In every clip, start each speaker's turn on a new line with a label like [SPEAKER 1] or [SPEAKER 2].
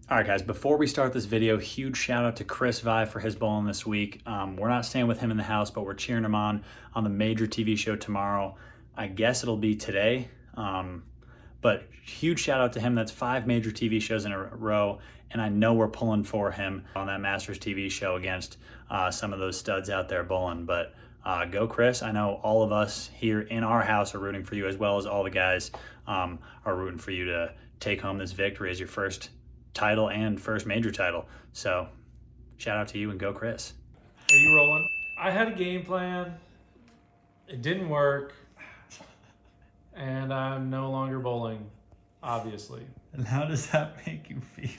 [SPEAKER 1] All right, guys, before we start this video, huge shout out to Chris Vi for his bowling this week. We're not staying with him in the house, but we're cheering him on the major TV show tomorrow. I guess it'll be today. But huge shout out to him. That's 5 major TV shows in a row, and I know we're pulling for him on that Masters TV show against some of those studs out there bowling. But go Chris. I know all of us here in our house are rooting for you, as well as all the guys are rooting for you to take home this victory as your first title and first major title. So shout out to you and go Chris.
[SPEAKER 2] Are you rolling? I had a game plan. It didn't work. And I'm no longer bowling, obviously.
[SPEAKER 1] And how does that make you feel?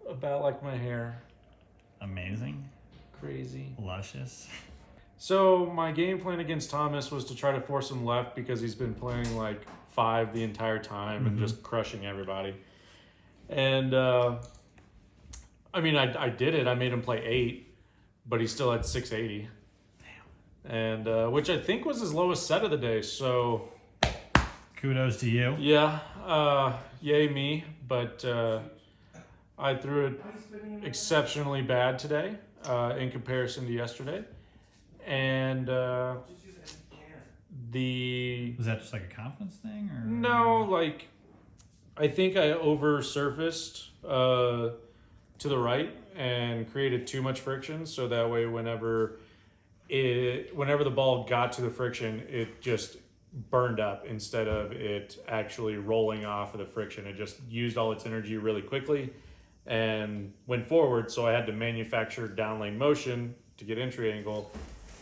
[SPEAKER 2] About like my hair.
[SPEAKER 1] Amazing.
[SPEAKER 2] Crazy.
[SPEAKER 1] Luscious.
[SPEAKER 2] So my game plan against Thomas was to try to force him left because he's been playing like 5 the entire time and just crushing everybody. And I mean, I did it. I made him play 8, but he still had 680. Damn. And which I think was his lowest set of the day. So
[SPEAKER 1] kudos to you.
[SPEAKER 2] Yeah, yay me. But I threw it exceptionally bad today in comparison to yesterday. And
[SPEAKER 1] was that just like a confidence thing, or
[SPEAKER 2] no? Like, I think I over-surfaced to the right and created too much friction, so that way whenever the ball got to the friction, it just burned up instead of it actually rolling off of the friction. It just used all its energy really quickly and went forward, so I had to manufacture down lane motion to get entry angle,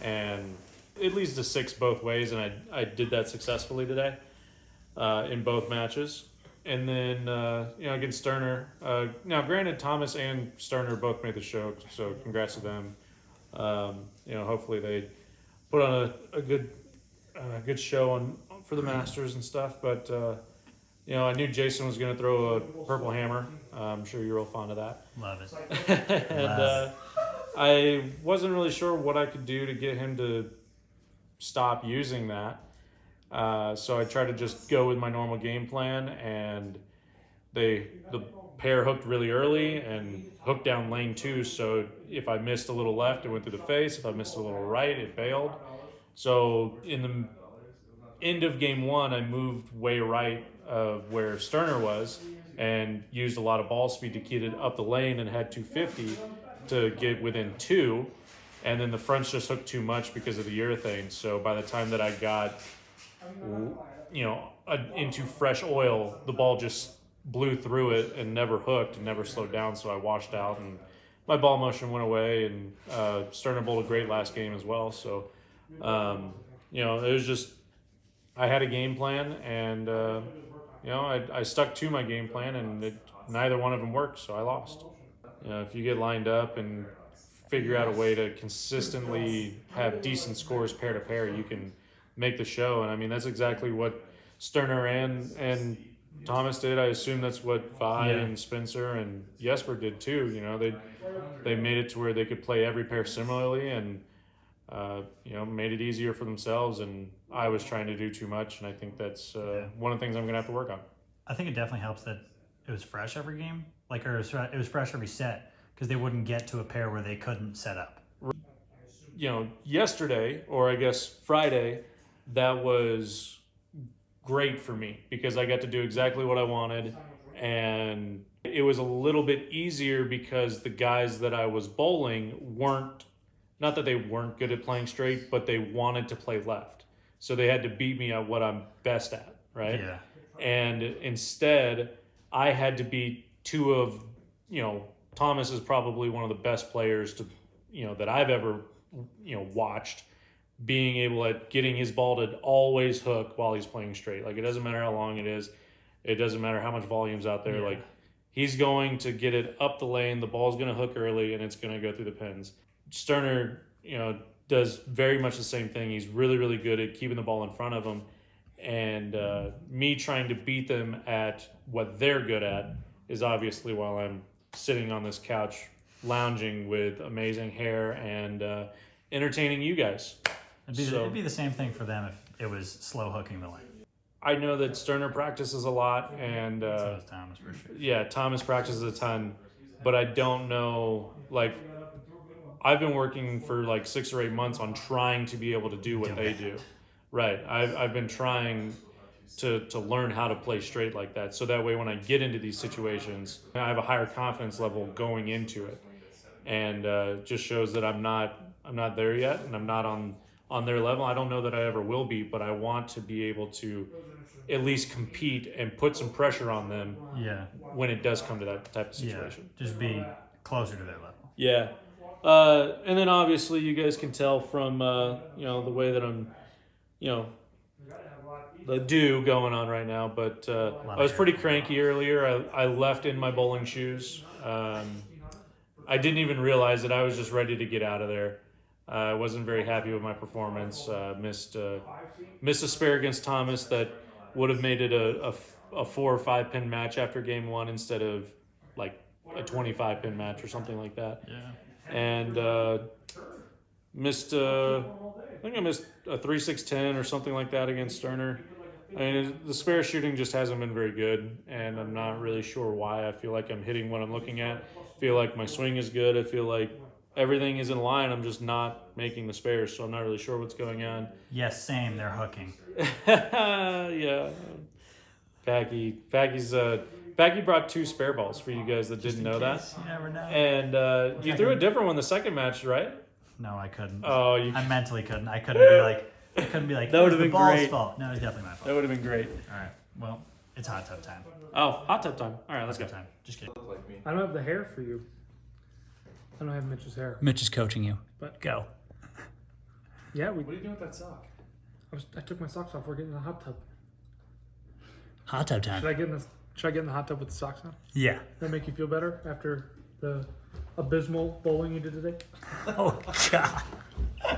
[SPEAKER 2] and it leads to 6 both ways, and I did that successfully today in both matches. And then, against Sterner. Now, granted, Thomas and Sterner both made the show, so congrats to them. Hopefully they put on a good show for the Masters and stuff. But, I knew Jason was going to throw a purple hammer. I'm sure you're real fond of that.
[SPEAKER 1] Love it.
[SPEAKER 2] And I wasn't really sure what I could do to get him to stop using that. So I tried to just go with my normal game plan, and the pair hooked really early and hooked down lane 2. So if I missed a little left, it went through the face. If I missed a little right, it bailed. So in the end of game 1, I moved way right of where Sterner was and used a lot of ball speed to get it up the lane, and had 250 to get within 2. And then the fronts just hooked too much because of the urethane. So by the time that I got into fresh oil, the ball just blew through it and never hooked and never slowed down. So I washed out and my ball motion went away, and Sterner bowled a great last game as well. So, it was just, I had a game plan, and, I stuck to my game plan, and neither one of them worked. So I lost. If you get lined up and figure out a way to consistently have decent scores pair to pair, you can make the show. And I mean, that's exactly what Sterner and Thomas did. I assume that's what Vi and Spencer and Jesper did too. They made it to where they could play every pair similarly, and made it easier for themselves. And I was trying to do too much, and I think that's one of the things I'm gonna have to work on.
[SPEAKER 1] I think it definitely helps that it was fresh every game, or it was fresh every set, because they wouldn't get to a pair where they couldn't set up.
[SPEAKER 2] Yesterday, or I guess Friday, that was great for me because I got to do exactly what I wanted, and it was a little bit easier because the guys that I was bowling not that they weren't good at playing straight, but they wanted to play left. So they had to beat me at what I'm best at, right?
[SPEAKER 1] Yeah.
[SPEAKER 2] And instead, I had to beat 2 of, Thomas is probably one of the best players that I've ever, watched, being able at getting his ball to always hook while he's playing straight. Like, it doesn't matter how long it is. It doesn't matter how much volume's out there. Yeah. Like, he's going to get it up the lane. The ball's going to hook early, and it's going to go through the pins. Sterner, does very much the same thing. He's really, really good at keeping the ball in front of him. And me trying to beat them at what they're good at is obviously while I'm sitting on this couch lounging with amazing hair and entertaining you guys.
[SPEAKER 1] It'd be the same thing for them if it was slow hooking the lane.
[SPEAKER 2] I know that Sterner practices a lot, and
[SPEAKER 1] So does Thomas for sure.
[SPEAKER 2] yeah, Thomas practices a ton, but I don't know, like, I've been working for like 6 or 8 months on trying to be able to do what they do. Right. I've been trying to learn how to play straight like that. So that way when I get into these situations, I have a higher confidence level going into it. And just shows that I'm not there yet, and I'm not on their level. I don't know that I ever will be, but I want to be able to at least compete and put some pressure on them
[SPEAKER 1] Yeah.
[SPEAKER 2] when it does come to that type of situation.
[SPEAKER 1] Yeah. Just be closer to their level.
[SPEAKER 2] Yeah. And then obviously you guys can tell from, the way that I'm, the dew going on right now, but I was pretty cranky earlier. I left in my bowling shoes. I didn't even realize it. I was just ready to get out of there. I wasn't very happy with my performance. Missed a spare against Thomas that would have made it a 4 or 5 pin match after game 1 instead of like a 25 pin match or something like that.
[SPEAKER 1] Yeah.
[SPEAKER 2] And I think I missed a 3-6-10 or something like that against Sterner. I mean, the spare shooting just hasn't been very good, and I'm not really sure why. I feel like I'm hitting what I'm looking at. I feel like my swing is good. I feel like everything is in line. I'm just not making the spares, so I'm not really sure what's going on.
[SPEAKER 1] Yes, same. They're hooking.
[SPEAKER 2] Yeah. Packy brought 2 spare balls for you guys that didn't know that.
[SPEAKER 1] You never know.
[SPEAKER 2] And you threw a different one the second match, right?
[SPEAKER 1] No, I couldn't.
[SPEAKER 2] Oh,
[SPEAKER 1] I mentally couldn't. I couldn't be like,
[SPEAKER 2] That would have
[SPEAKER 1] the
[SPEAKER 2] been
[SPEAKER 1] ball's
[SPEAKER 2] great.
[SPEAKER 1] fault. No, it's definitely my fault.
[SPEAKER 2] That would have been great.
[SPEAKER 1] All right. Well, it's hot tub time.
[SPEAKER 2] Oh, hot tub time. All right, let's go.
[SPEAKER 1] Hot tub time. Just kidding.
[SPEAKER 3] I don't have the hair for you. I don't have Mitch's hair.
[SPEAKER 1] Mitch is coaching you.
[SPEAKER 3] But
[SPEAKER 1] Go.
[SPEAKER 3] yeah,
[SPEAKER 2] What are you doing with that sock?
[SPEAKER 3] I took my socks off. We're getting in the hot tub.
[SPEAKER 1] Hot tub time.
[SPEAKER 3] Should I get in the hot tub with the socks on?
[SPEAKER 1] Yeah.
[SPEAKER 3] That make you feel better after the abysmal bowling you did today?
[SPEAKER 1] Oh, God.
[SPEAKER 2] I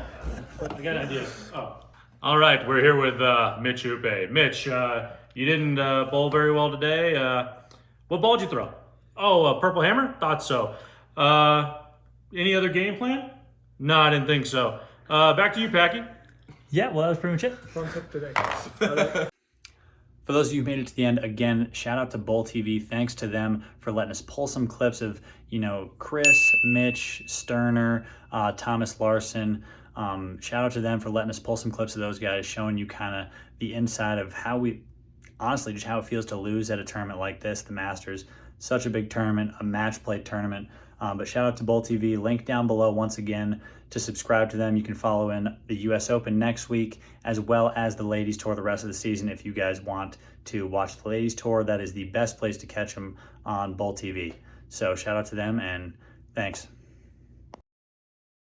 [SPEAKER 2] got an idea. Oh. All right, we're here with Mitch Upe. Mitch, you didn't bowl very well today. What ball did you throw? Oh, a purple hammer? Thought so. Any other game plan? No, I didn't think so. Back to you, Packy.
[SPEAKER 1] Yeah, well, that was pretty much it.
[SPEAKER 3] Fun tip today.
[SPEAKER 1] For those of you who made it to the end, again, shout out to Bowl TV. Thanks to them for letting us pull some clips of, Chris, Mitch, Sterner, Thomas Larson. Shout out to them for letting us pull some clips of those guys, showing you kind of the inside of how just how it feels to lose at a tournament like this, the Masters. Such a big tournament, a match play tournament. But shout out to Bowl TV. Link down below once again to subscribe to them. You can follow in the US Open next week, as well as the Ladies Tour the rest of the season. If you guys want to watch the Ladies Tour, that is the best place to catch them on Bowl TV. So shout out to them, and thanks.